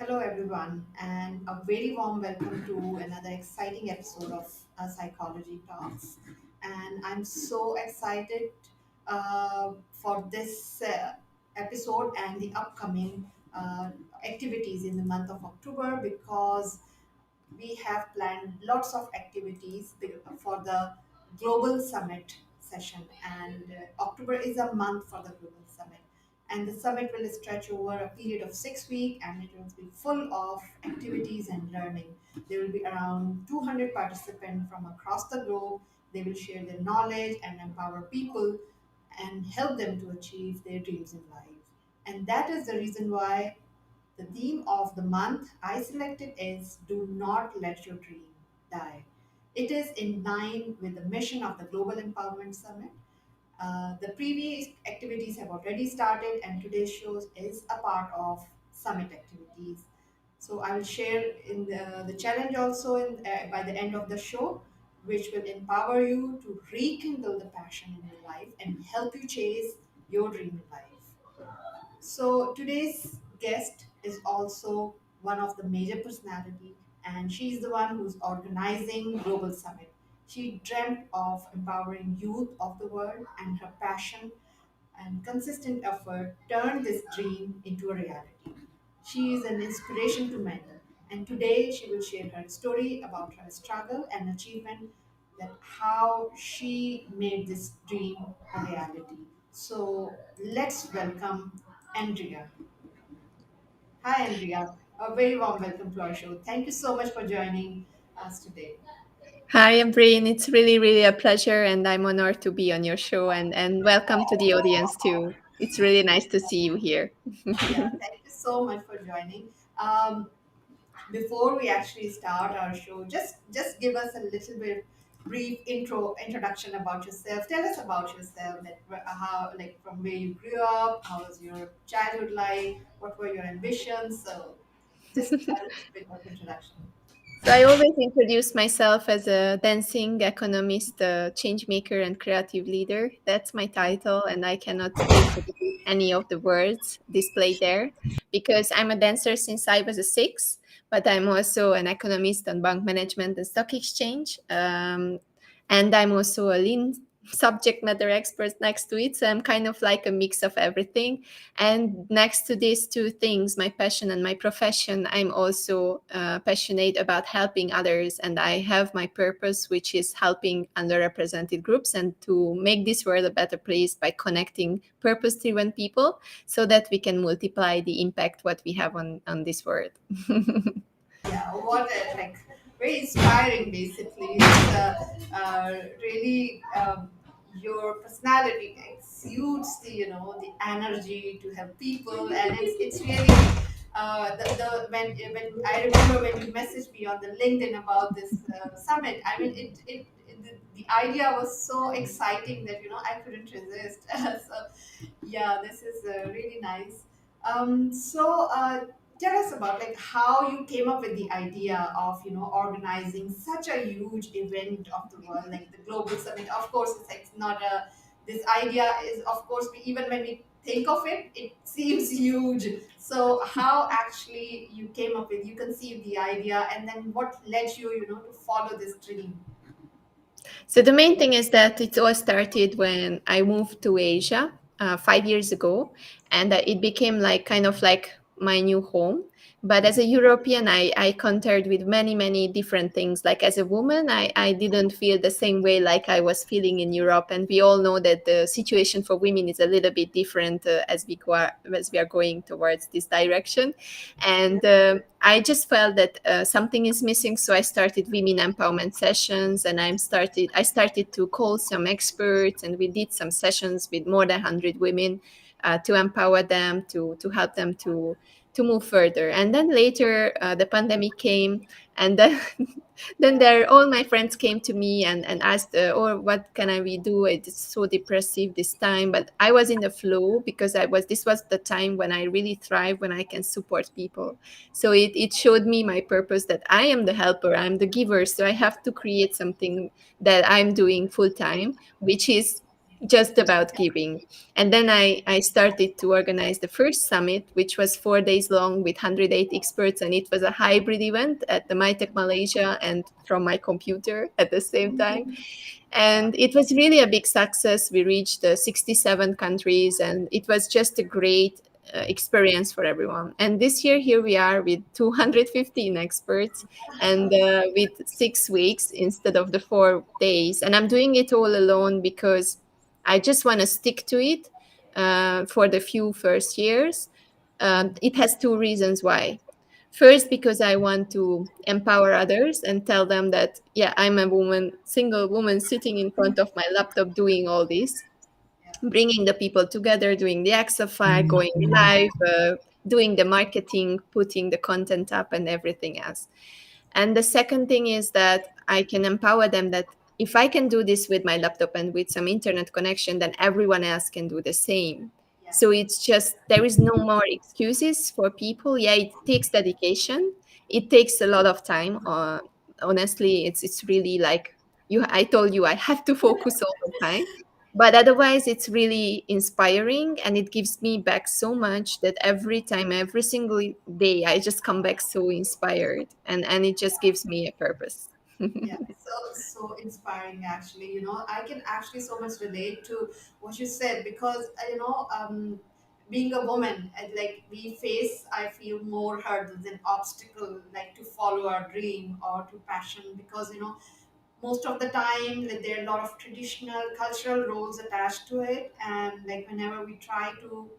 Hello, everyone, and a very warm welcome to another exciting episode of Psychology Talks. And I'm so excited for this episode and the upcoming activities in the month of October because we have planned lots of activities for the global summit session, and October is a month for the global summit, and the summit will stretch over a period of 6 weeks, and it will be full of activities and learning. There will be around 200 participants from across the globe. They will share their knowledge and empower people and help them to achieve their dreams in life. And that is the reason why the theme of the month I selected is Do Not Let Your Dream Die. It is in line with the mission of the Global Empowerment Summit. The previous activities have already started, and today's show is a part of summit activities. So I will share in the challenge also by the end of the show, which will empower you to rekindle the passion in your life and help you chase your dream in life. So today's guest is also one of the major personality, and she's the one who's organizing Global Summit. She dreamt of empowering youth of the world, and her passion and consistent effort turned this dream into a reality. She is an inspiration to many, and today she will share her story about her struggle and achievement, that how she made this dream a reality. So let's welcome Andrea. Hi, Andrea. A very warm welcome to our show. Thank you so much for joining us today. Hi, Brian. It's really a pleasure, and I'm honored to be on your show. And welcome to the audience too. It's really nice to see you here. Yeah, thank you so much for joining. Um, Before we actually start our show, just give us a little bit brief introduction about yourself. Tell us about yourself, that how, like, from where you grew up, how was your childhood life, what were your ambitions. So just a little bit of introduction. So I always introduce myself as a dancing economist, change maker, and creative leader. That's my title, and I cannot reproduce any of the words displayed there because I'm a dancer since I was a six. But I'm also an economist on bank management and stock exchange, and I'm also a lean subject matter expert next to it. So I'm kind of like a mix of everything. And next to these two things, my passion and my profession, I'm also passionate about helping others. And I have my purpose, which is helping underrepresented groups and to make this world a better place by connecting purpose driven people so that we can multiply the impact what we have on this world. Yeah, what a, like, very inspiring. Basically, it's really your personality exudes the the energy to help people, and it's really the when I remember when you messaged me on the LinkedIn about this summit. I mean, the idea was so exciting that I couldn't resist. So yeah, this is really nice. Tell us about, like, how you came up with the idea of organizing such a huge event of the world, like the global summit. Of course, it's not a this idea is, of course, even when we think of it, it seems huge. So how actually you came up with, you conceived the idea, and then what led you, to follow this dream? So the main thing is that it all started when I moved to Asia 5 years ago, and it became like kind of like my new home. But as a European, I countered with many different things. Like as a woman, I didn't feel the same way like I was feeling in Europe, and we all know that the situation for women is a little bit different as we are going towards this direction. And I just felt that something is missing, so I started women empowerment sessions, and I started to call some experts, and we did some sessions with more than 100 women to empower them, to help them to move further. And then later the pandemic came, and then then there all my friends came to me and asked, oh, what can I we do? It's so depressive this time. But I was in the flow because this was the time when I really thrive, when I can support people. So it showed me my purpose, that I am the helper, I'm the giver. So I have to create something that I'm doing full time, which is just about giving. And then I started to organize the first summit, which was 4 days long with 108 experts. And it was a hybrid event at the MyTech Malaysia and from my computer at the same time. And it was really a big success. We reached 67 countries, and it was just a great experience for everyone. And this year, here we are with 215 experts and with 6 weeks instead of the 4 days. And I'm doing it all alone because I just want to stick to it for the few first years. It has two reasons why. First, because I want to empower others and tell them that, yeah, I'm a woman, single woman sitting in front of my laptop doing all this, Yeah, bringing the people together, doing the exafire, going live, doing the marketing, putting the content up, and everything else. And the second thing is that I can empower them that if I can do this with my laptop and with some internet connection, then everyone else can do the same. yeah, So it's just, there is no more excuses for people. Yeah, it takes dedication. It takes a lot of time. Honestly, it's really like you. I told you I have to focus all the time, but otherwise it's really inspiring and it gives me back so much that every time, every single day, I just come back so inspired, and it just gives me a purpose. yeah. So inspiring, actually. I can actually so much relate to what you said because being a woman, like we face, I feel more hurdles and obstacle, like to follow our dream or to passion, because most of the time that there are a lot of traditional cultural roles attached to it, and like whenever we try to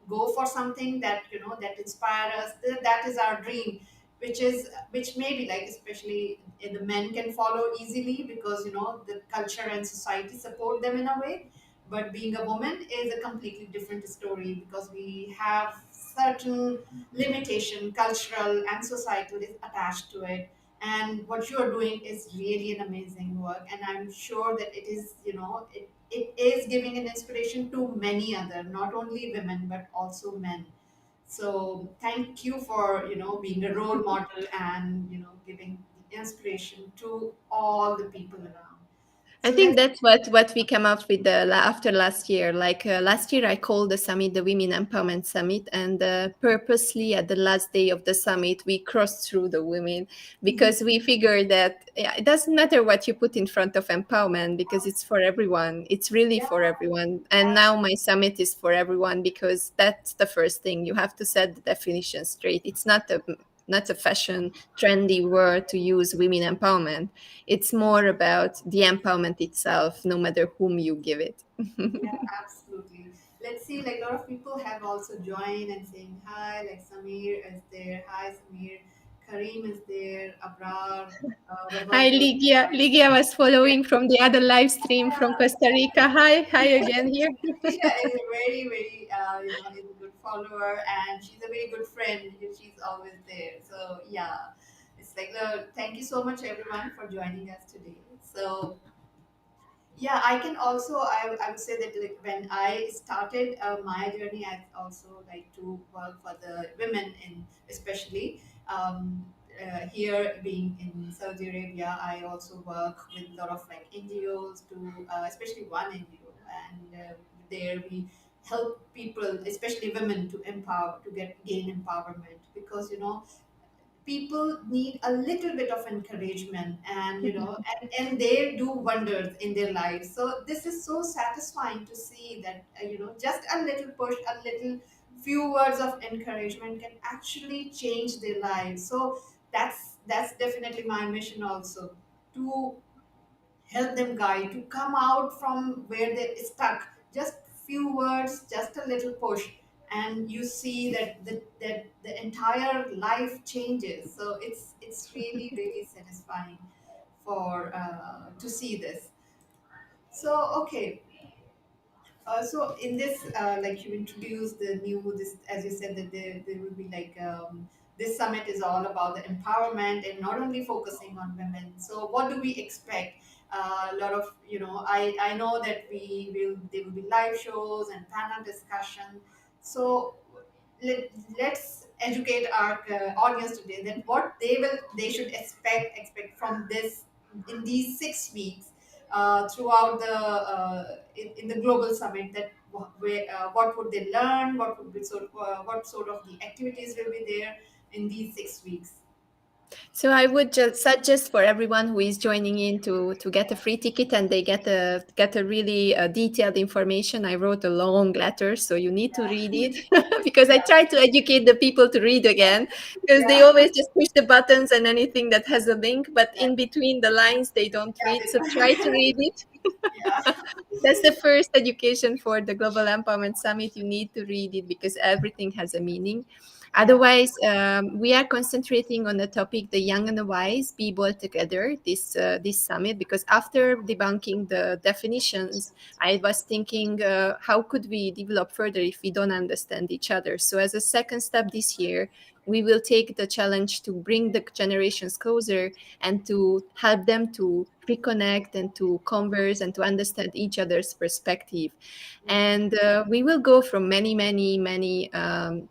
go for something that that inspire us, that is our dream, which maybe like especially the men can follow easily because the culture and society support them in a way. But being a woman is a completely different story because we have certain limitation, cultural and societal, is attached to it. And what you are doing is really an amazing work, and I'm sure that it is it is giving an inspiration to many other, not only women but also men. So thank you for being a role model and giving inspiration to all the people around. I So think let's that's what we came up with after last year. Like last year, I called the summit the Women Empowerment Summit, and purposely at the last day of the summit, we crossed through the women because we figured that yeah, it doesn't matter what you put in front of empowerment because it's for everyone. It's really yeah, for everyone. And now my summit is for everyone because that's the first thing you have to set the definition straight. It's not a fashion trendy word to use women empowerment. It's more about the empowerment itself, no matter whom you give it. yeah, absolutely. Let's see, like a lot of people have also joined and saying hi, like Samir is there. Hi, Samir. Kareem is there. Abrar, Hi, Roberto. Ligia. Ligia was following from the other live stream from Costa Rica. Hi, hi again here. Tisha is a very, very, is a good follower, and she's a very good friend. She's always there. So yeah, it's like thank you so much everyone for joining us today. So yeah, I can also, I would say that like when I started my journey, I also like to work for the women in, especially here being in Saudi Arabia. I also work with a lot of like NGOs to especially one NGO, and there we help people, especially women, to empower, to gain empowerment, because people need a little bit of encouragement, and and they do wonders in their lives. So this is so satisfying to see that just a little push, a little few words of encouragement can actually change their lives. So that's definitely my mission also, to help them guide to come out from where they're stuck. Just few words, just a little push, and you see that the entire life changes. So it's really really satisfying for to see this. So okay, so in this, like you introduced the new, this as you said that there will be like this summit is all about the empowerment and not only focusing on women. So what do we expect? A lot of I know that there will be live shows and panel discussion. So let's educate our audience today that what they should expect from this in these 6 weeks. throughout in the global summit, that what would they learn, what would be what sort of the activities will be there in these 6 weeks. So I would just suggest for everyone who is joining in to get a free ticket, and they get a really detailed information. I wrote a long letter, so you need to read it because I Yeah, try to educate the people to read again, because they yeah, always just push the buttons and anything that has a link, but yeah, in between the lines they don't yeah, read. So try to read it. yeah, That's the first education for the Global Empowerment Summit. You need to read it because everything has a meaning. yeah, Otherwise, we are concentrating on the topic "The Young and the Wise Be Bold Together." This summit, because after debunking the definitions, I was thinking, how could we develop further if we don't understand each other? So, as a second step this year, we will take the challenge to bring the generations closer and to help them to reconnect and to converse and to understand each other's perspective. And we will go from many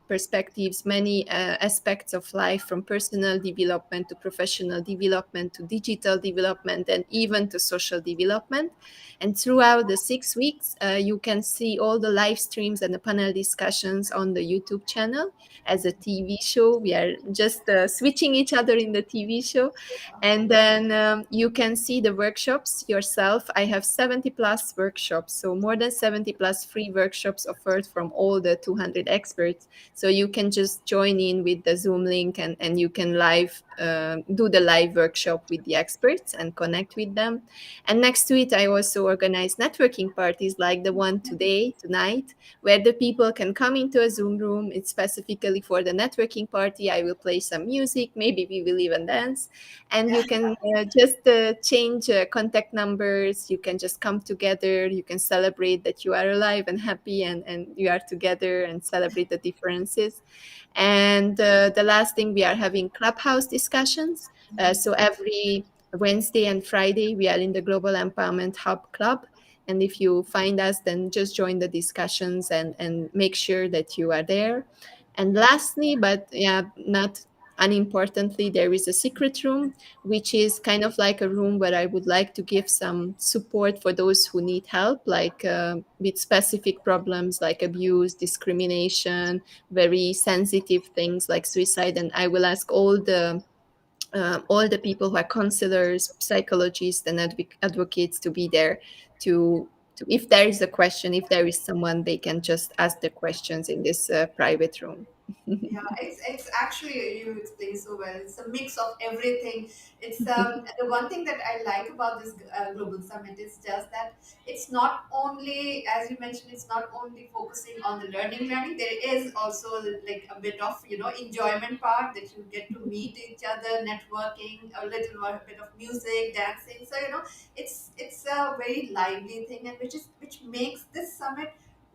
perspectives, many aspects of life, from personal development to professional development to digital development and even to social development. And throughout the 6 weeks, you can see all the live streams and the panel discussions on the YouTube channel as a TV show. We are just switching each other in the TV show. And then you can see the workshops yourself. I have 70 plus workshops, so more than 70 plus free workshops offered from all the 200 experts. So you can just join in with the Zoom link, and you can live do the live workshop with the experts and connect with them. And next to it, I also organize networking parties like the one today, tonight, where the people can come into a Zoom room. It's specifically for the networking party. I will play some music, maybe we will even dance, and yeah, you can just change contact numbers. You can just come together. You can celebrate that you are alive and happy, and you are together, and celebrate the differences. And the last thing, we are having clubhouse discussions. So every Wednesday and Friday, we are in the Global Empowerment Hub Club. And if you find us, then just join the discussions, and make sure that you are there. And lastly, but yeah, not unimportantly, there is a secret room, which is kind of like a room where I would like to give some support for those who need help, like with specific problems like abuse, discrimination, very sensitive things like suicide. And I will ask all the people who are counselors, psychologists, and advocates to be there to, if there is a question, if there is someone, they can just ask the questions in this private room. yeah. It's actually, you explain so well. It's a mix of everything. It's the one thing that I like about this global summit is just that it's not only, as you mentioned, it's not only focusing on the learning. There is also like a bit of enjoyment part, that you get to meet each other, networking, a little bit of music, dancing. So it's a very lively thing, and which makes this summit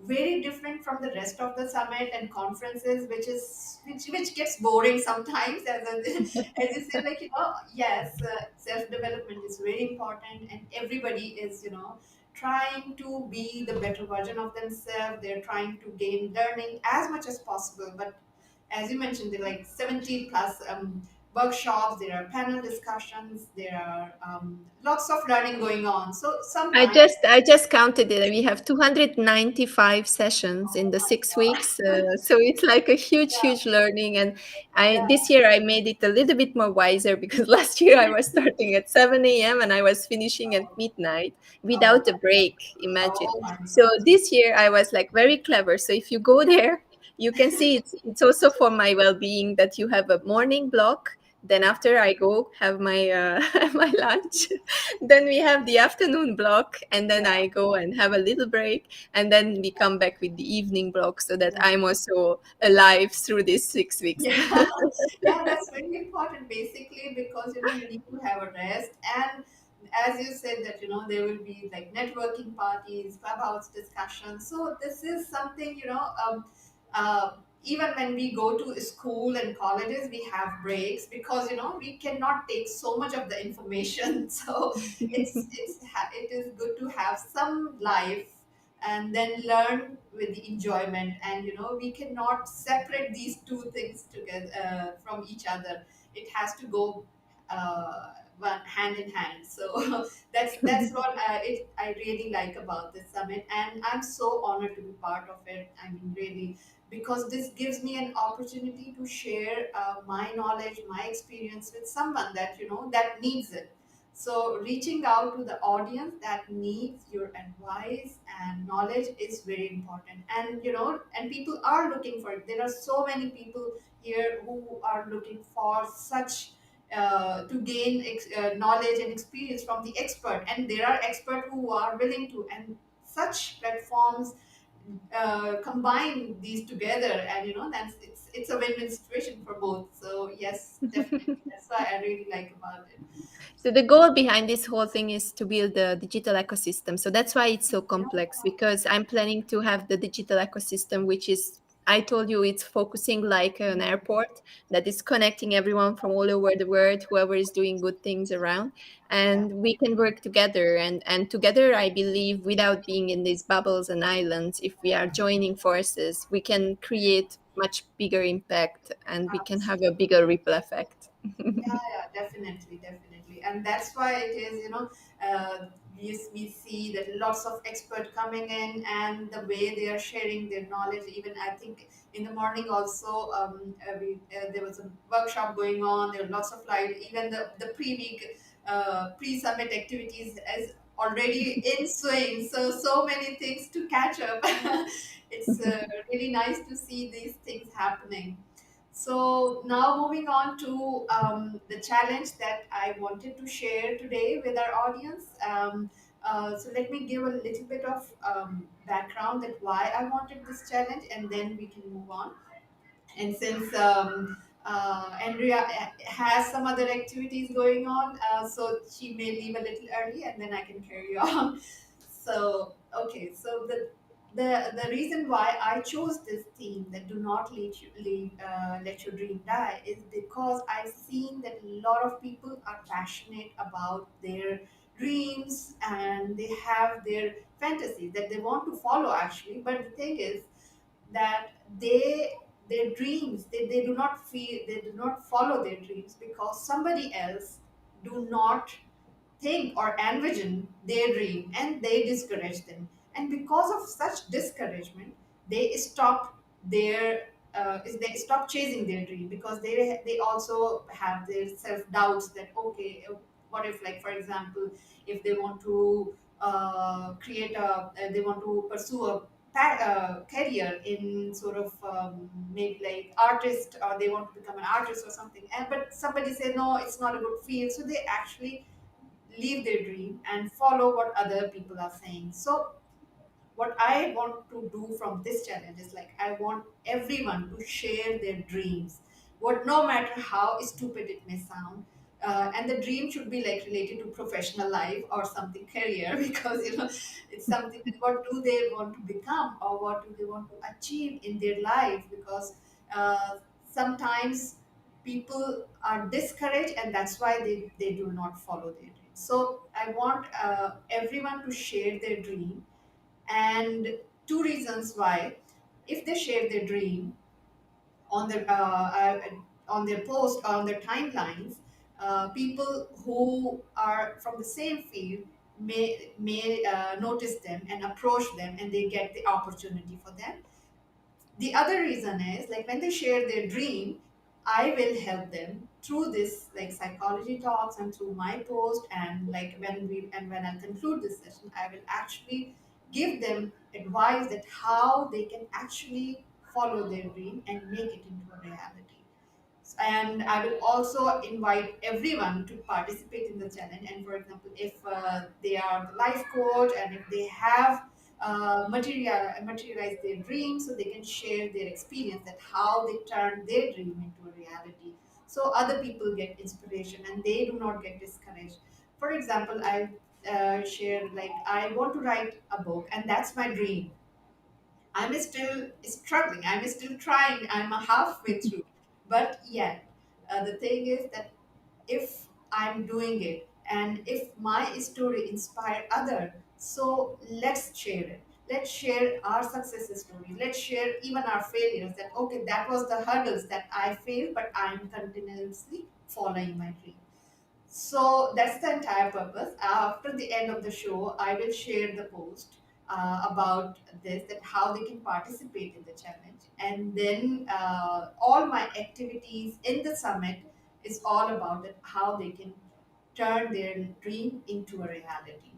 very different from the rest of the summit and conferences, which gets boring sometimes. As you said, yes, self development is very important, and everybody is trying to be the better version of themselves. They're trying to gain learning as much as possible. But as you mentioned, there are like 70 plus workshops. There are panel discussions. There are lots of learning going on. So sometimes, I just counted it. We have 295 sessions in the oh my 6 weeks, god. so it's like a Yeah, huge learning. And I yeah. this year I made it a little bit more wiser because last year I was starting at 7 a.m. and I was finishing at midnight Oh without a my, break. Imagine. oh my So God. this year I was like very clever. So if you go there, you can see it's also for my well-being that you have a morning block. Then after I go have my my lunch, then we have the afternoon block, and then Yeah, I go and have a little break, and then we come back with the evening block, so that yeah, I'm also alive through these 6 weeks. yeah. Yeah, that's very important basically, because you need to have a rest. And as you said, that there will be like networking parties, clubhouse discussions. So this is something, uh, even when we go to school and colleges, we have breaks, because we cannot take so much of the information. So it is good to have some life, and then learn with the enjoyment. And we cannot separate these two things together from each other. It has to go one hand in hand. So that's what I really like about this summit, and I'm so honored to be part of it. I mean, really, because this gives me an opportunity to share my knowledge, my experience with someone that that needs it. So reaching out to the audience that needs your advice and knowledge is very important. And and people are looking for it. There are so many people here who are looking for such to gain knowledge and experience from the expert, and there are experts who are willing to, and such platforms combine these together, and that's it's a win-win situation for both. So yes, definitely, that's why I really like about it. So the goal behind this whole thing is to build the digital ecosystem. So that's why it's so Yeah, complex, because I'm planning to have the digital ecosystem, which is, I told you, it's focusing like an airport that is connecting everyone from all over the world, whoever is doing good things around, yeah, and we can work together. And together, I believe, without being in these bubbles and islands, if we are joining forces, we can create much bigger impact and we can have a absolutely. bigger ripple effect. Yeah, yeah, definitely, definitely. And that's why it is, we see that lots of expert coming in, and the way they are sharing their knowledge. Even I think in the morning also, there was a workshop going on. There were lots of live, even the pre-week, pre-summit activities is already in swing. So many things to catch up. It's really nice to see these things happening. So now moving on to the challenge that I wanted to share today with our audience. So let me give a little bit of background that why I wanted this challenge, and then we can move on. And since Andrea has some other activities going on, so she may leave a little early, and then I can carry on. So okay, so the reason why I chose this theme, that do not let your dream die, is because I've seen that a lot of people are passionate about their dreams, and they have their fantasies that they want to follow actually. But the thing is that their dreams, they do not feel, they do not follow their dreams because somebody else do not think or envision their dream, and they discourage them. And because of such discouragement, they stop their they stop chasing their dream, because they also have their self doubts that okay, what if, like, for example, if they want to create a they want to pursue a career in sort of maybe like artist, or they want to become an artist or something, and but somebody say no, it's not a good field, so they actually leave their dream and follow what other people are saying. So what I want to do from this challenge is, like, I want everyone to share their dreams, what, no matter how stupid it may sound. And the dream should be like related to professional life or something career, because it's something that what do they want to become, or what do they want to achieve in their life, because sometimes people are discouraged, and that's why they do not follow their dreams. So I want everyone to share their dream, and two reasons why. If they share their dream on their on their post, on their timelines, people who are from the same field may notice them and approach them, and they get the opportunity for them. The other reason is, like, when they share their dream, I will help them through this, like, psychology talks, and through my post, and like when I conclude this session, I will actually give them advice that how they can actually follow their dream and make it into a reality. And I will also invite everyone to participate in the challenge. And for example, if they are the life coach, and if they have materialized their dreams, so they can share their experience, that how they turned their dream into a reality, so other people get inspiration and they do not get discouraged. For example, I shared, like, I want to write a book, and that's my dream. I'm still struggling. I'm still trying. I'm halfway through. But yet, the thing is that if I'm doing it, and if my story inspire other, so let's share it. Let's share our success stories. Let's share even our failures. That okay, that was the hurdles that I failed, but I'm continuously following my dream. So that's the entire purpose. After the end of the show, I will share the post about this, that how they can participate in the challenge, and then all my activities in the summit is all about it, how they can turn their dream into a reality,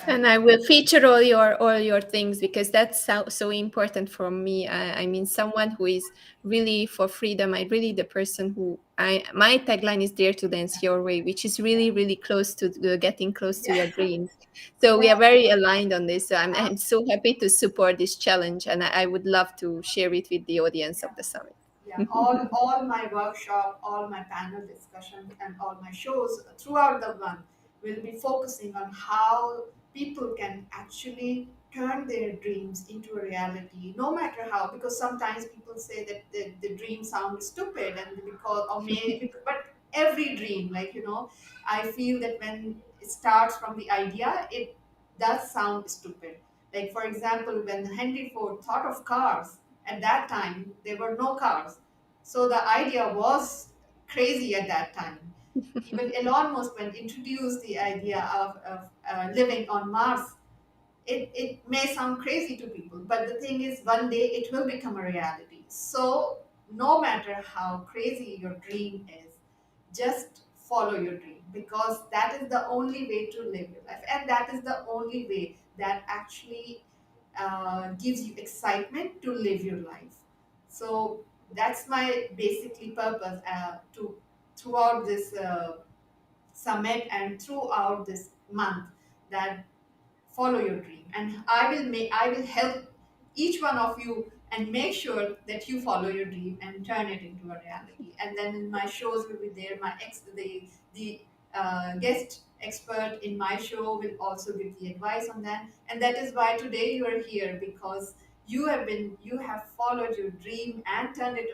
And right? I will feature all your things because that's so important for me. I mean, someone who is really for freedom. I really the person who I my tagline is dare to dance your way, which is really really close to getting close to Yeah, your dreams. So yeah. we are very aligned on this. So I'm so happy to support this challenge, and I would love to share it with the audience Yeah, of the summit. yeah. All my workshop, all my panel discussions, and all my shows throughout the month will be focusing on how people can actually turn their dreams into a reality, no matter how. Because sometimes people say that the dream sounds stupid, and because or may, but every dream, like I feel that when it starts from the idea, it does sound stupid. Like for example, when Henry Ford thought of cars, at that time there were no cars, so the idea was crazy at that time. Even Elon Musk, when introduced the idea of living on Mars, it may sound crazy to people, but the thing is, one day it will become a reality. So, no matter how crazy your dream is, just follow your dream, because that is the only way to live your life, and that is the only way that actually gives you excitement to live your life. So, that's my basically purpose to throughout this summit and throughout this month, that follow your dream, and I will help each one of you and make sure that you follow your dream and turn it into a reality. And then in my shows will be there, my ex the guest expert in my show will also give the advice on that. And that is why today you are here, because you have followed your dream and turned it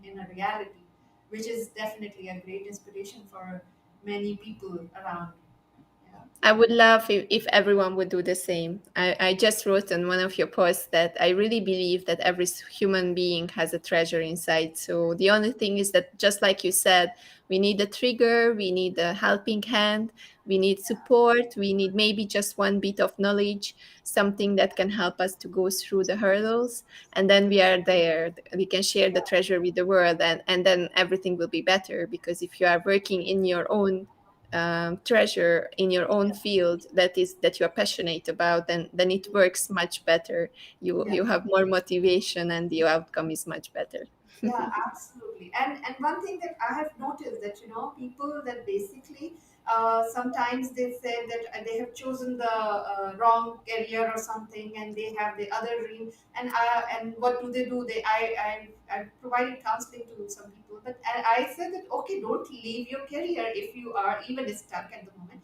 in a reality, which is definitely a great inspiration for many people around. Yeah. I would love if everyone would do the same. I just wrote on one of your posts that I really believe that every human being has a treasure inside. So the only thing is that, just like you said, we need a trigger, we need a helping hand, we need support, we need maybe just one bit of knowledge, something that can help us to go through the hurdles. And then we are there. We can share the treasure with the world, and then everything will be better. Because if you are working in your own treasure in your own field that you are passionate about, then it works much better. you Yeah. you have more motivation and the outcome is much better. Yeah, absolutely. And one thing that I have noticed, that people that basically sometimes they say that they have chosen the wrong career or something, and they have the other dream. And what do they do? I provided counseling to some people, but I said that, okay, don't leave your career if you are even stuck at the moment.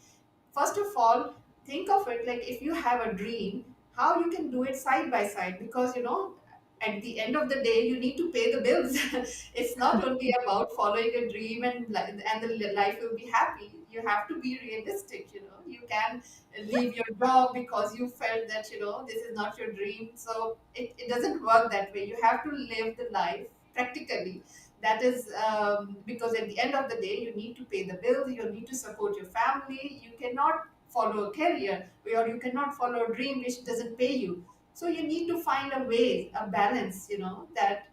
First of all, think of it like, if you have a dream, how you can do it side by side, because at the end of the day you need to pay the bills. It's not only about following a dream and the life will be happy. You have to be realistic. You can leave your job because you felt that this is not your dream. So it doesn't work that way. You have to live the life practically. That is because at the end of the day you need to pay the bills, you need to support your family. You cannot follow a career, or you cannot follow a dream which doesn't pay you. So you need to find a way, a balance, that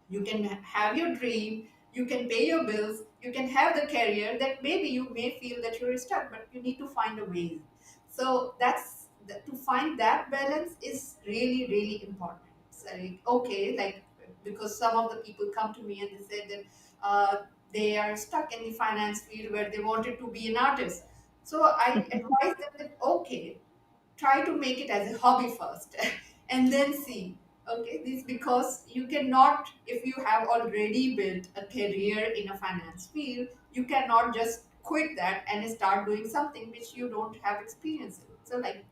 you can have your dream, you can pay your bills, you can have the career that maybe you may feel that you're stuck, but you need to find a way. So to find that balance is really really important. So, okay, like, because some of the people come to me and they say that they are stuck in the finance field where they wanted to be an artist. So I advise them that, okay, try to make it as a hobby first and then see. Okay, this, because you cannot, if you have already built a career in a finance field, you cannot just quit that and start doing something which you don't have experience in. So, like,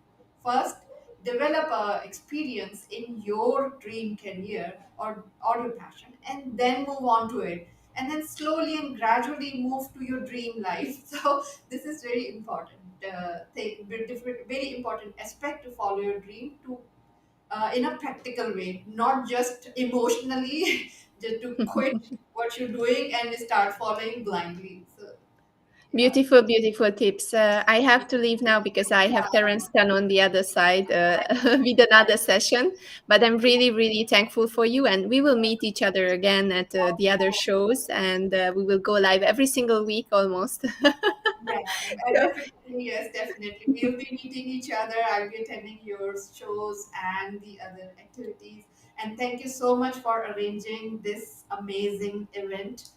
first develop a experience in your dream career, or your passion, and then move on to it, and then slowly and gradually move to your dream life. So this is very important thing, very important aspect to follow your dream, to in a practical way, not just emotionally, just to quit what you're doing and start following blindly. So Yeah. Beautiful, beautiful tips. I have to leave now because I have Yeah. Terence Tan on the other side I with another session. But I'm really, really thankful for you. And we will meet each other again at the other shows. And we will go live every single week almost. Yeah, So, definitely. Yes, definitely. We'll be meeting each other. I'll be attending your shows and the other activities. And thank you so much for arranging this amazing event,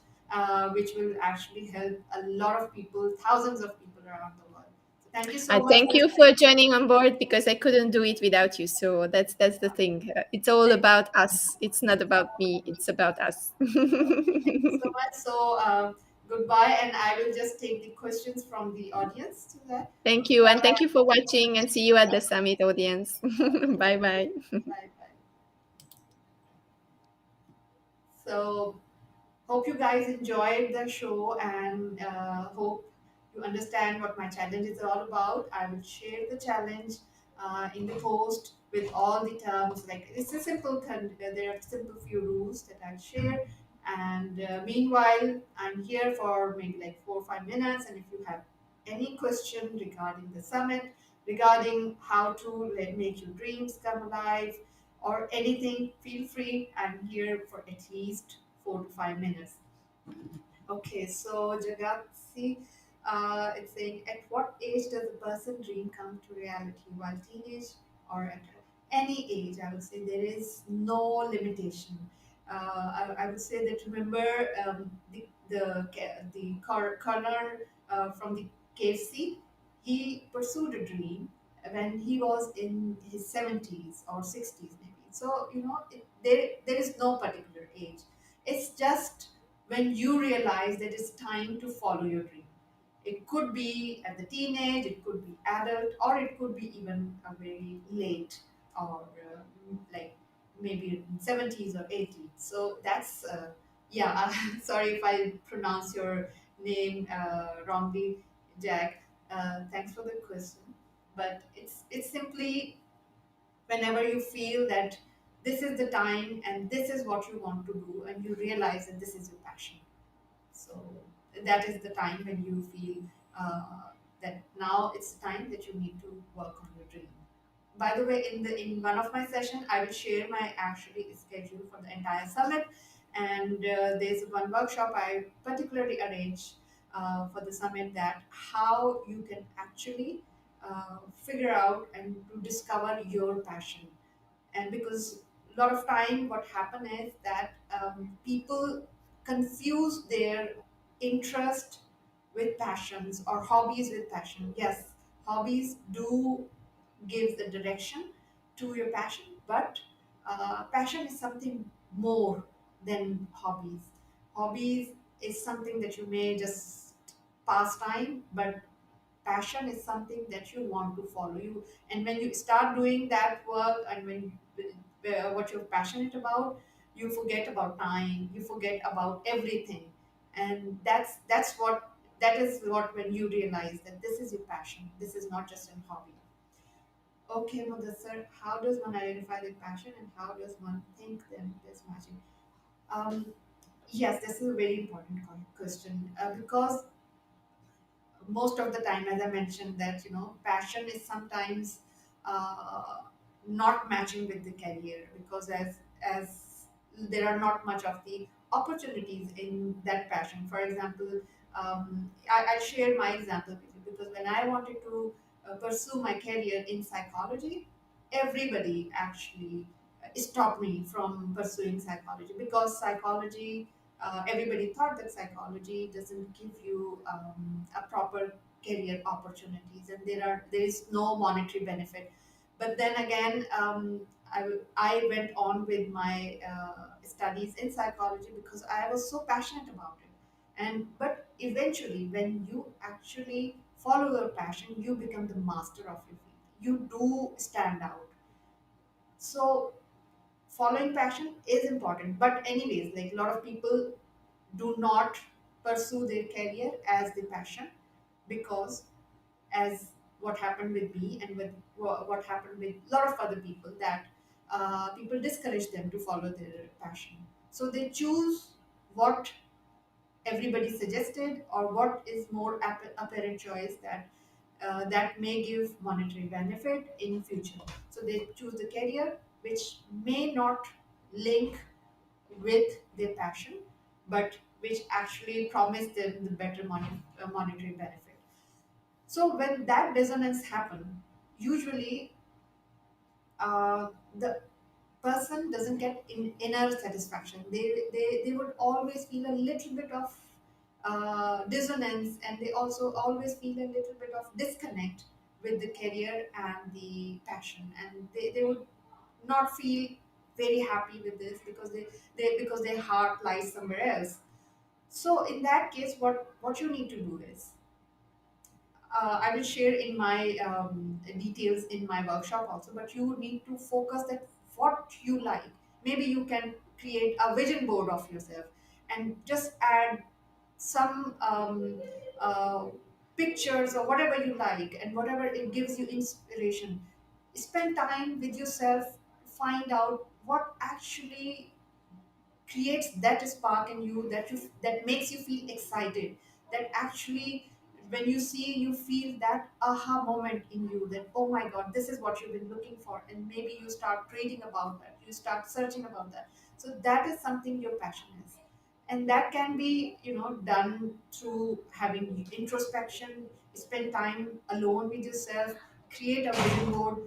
which will actually help a lot of people, thousands of people around the world. So thank you I so much thank for you joining. for joining on board because I couldn't do it without you. So that's the thing. It's all Thank about us. It's not about me. It's about us. thank you so much. So, goodbye. And I will just take the questions from the audience to that. Thank you. And thank you for watching and see you at the summit audience. Bye bye. Bye bye. So, hope you guys enjoyed the show and hope you understand what my challenge is all about. I will share the challenge in the post with all the terms. Like it's a simple, there are simple few rules that I'll share. And meanwhile, I'm here for maybe like 4 or 5 minutes. And if you have any question regarding the summit, regarding how to make your dreams come alive, or anything, feel free. I'm here for at least 4 to 5 minutes. Okay, so Jagatsi, it's saying, at what age does a person dream come to reality? While teenage or at any age, I would say there is no limitation. I would say that remember colonel from the KFC, he pursued a dream when he was in his 70s or 60s maybe. So there is no particular age. It's just when you realize that it's time to follow your dream. It could be at the teenage, it could be adult, or it could be even a very late, or like maybe in 70s or 80s. So that's yeah. Sorry if I pronounce your name wrongly, Jack. Thanks for the question, but it's simply whenever you feel that this is the time and this is what you want to do, and you realize that this is your passion, so that is the time when you feel that now it's time that you need to work on your dream. By the way, in one of my session, I will share my actually schedule for the entire summit, and there's one workshop I particularly arrange for the summit, that how you can actually figure out and to discover your passion. And because a lot of time what happen is that people confuse their interest with passions, or hobbies with passion. Yes, hobbies do give the direction to your passion, but passion is something more than hobbies. Hobbies is something that you may just pass time, but passion is something that you want to follow you. And when you start doing that work, and when what you're passionate about, you forget about time, you forget about everything. And that is what, when you realize that this is your passion, this is not just a hobby. Okay, Mudassar, how does one identify their passion and how does one think them this matching? um, yes, this is a very important question, because most of the time, as I mentioned, that passion is sometimes uh, not matching with the career, because as there are not much of the opportunities in that passion. For example, I'll share my example with you, because when I wanted to pursue my career in psychology, everybody actually stopped me from pursuing psychology, because psychology, everybody thought that psychology doesn't give you a proper career opportunities, and there is no monetary benefit. But then again, I went on with my studies in psychology because I was so passionate about it. And but eventually, when you actually follow your passion, you become the master of your field. You do stand out. So following passion is important, but anyways, like a lot of people do not pursue their career as the passion, because as what happened with me and with what happened with a lot of other people, that people discourage them to follow their passion, so they choose whatever everybody suggested, or what is more apparent choice that may give monetary benefit in future. So they choose the career which may not link with their passion, but which actually promise them the better monetary benefit. So when that dissonance happen, usually the person doesn't get inner satisfaction. They would always feel a little bit of dissonance, and they also always feel a little bit of disconnect with the career and the passion, and they would not feel very happy with this because because their heart lies somewhere else. So in that case, what you need to do is, I will share in my details in my workshop also, but you need to focus that what you like. Maybe you can create a vision board of yourself and just add some pictures or whatever you like, and whatever it gives you inspiration. Spend time with yourself, find out what actually creates that spark in you, that makes you feel excited, that actually when you see, you feel that aha moment in you, that oh my god, this is what you've been looking for, and maybe you start reading about that, you start searching about that. So that is something your passion is, and that can be, done through having introspection. Spend time alone with yourself, create a vision board,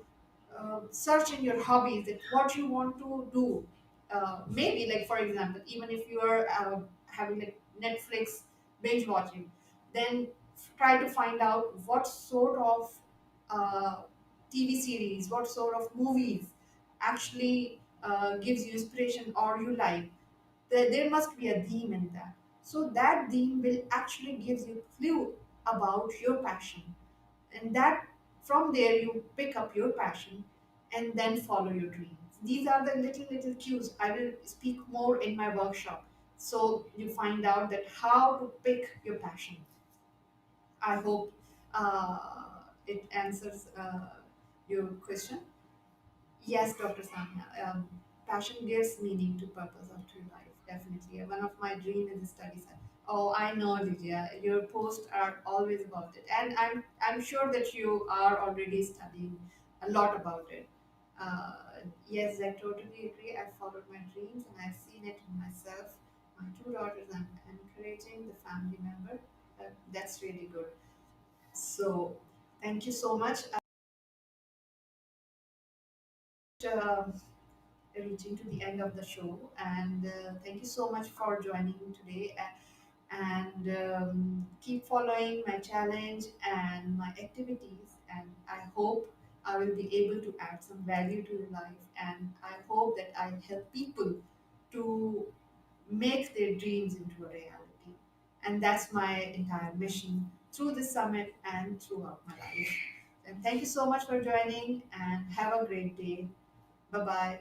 search in your hobbies that what you want to do. Maybe, like for example, even if you are having like Netflix binge watching, then try to find out what sort of uh, TV series, what sort of movies actually gives you inspiration or you like. There must be a theme in that. So that theme will actually gives you clue about your passion, and that from there you pick up your passion and then follow your dreams. These are the little cues. I will speak more in my workshop, so you find out that how to pick your passion. I hope it answers your question. Yes, Dr. Sanya. Passion gives meaning to purpose of true life. Definitely. One of my dream is study side. Oh, I know, Lydia. Your posts are always about it, and I'm sure that you are already studying a lot about it. Yes, I totally agree. I've followed my dreams, and I've seen it in myself. My two daughters. I'm encouraging the family member. That's really good. So, thank you so much. Uh, Reaching to the end of the show, and thank you so much for joining today, and keep following my challenge and my activities, and I hope I will be able to add some value to your life, and I hope that I help people to make their dreams into a reality. And that's my entire mission through this summit and throughout my life. And thank you so much for joining, and have a great day. Bye bye.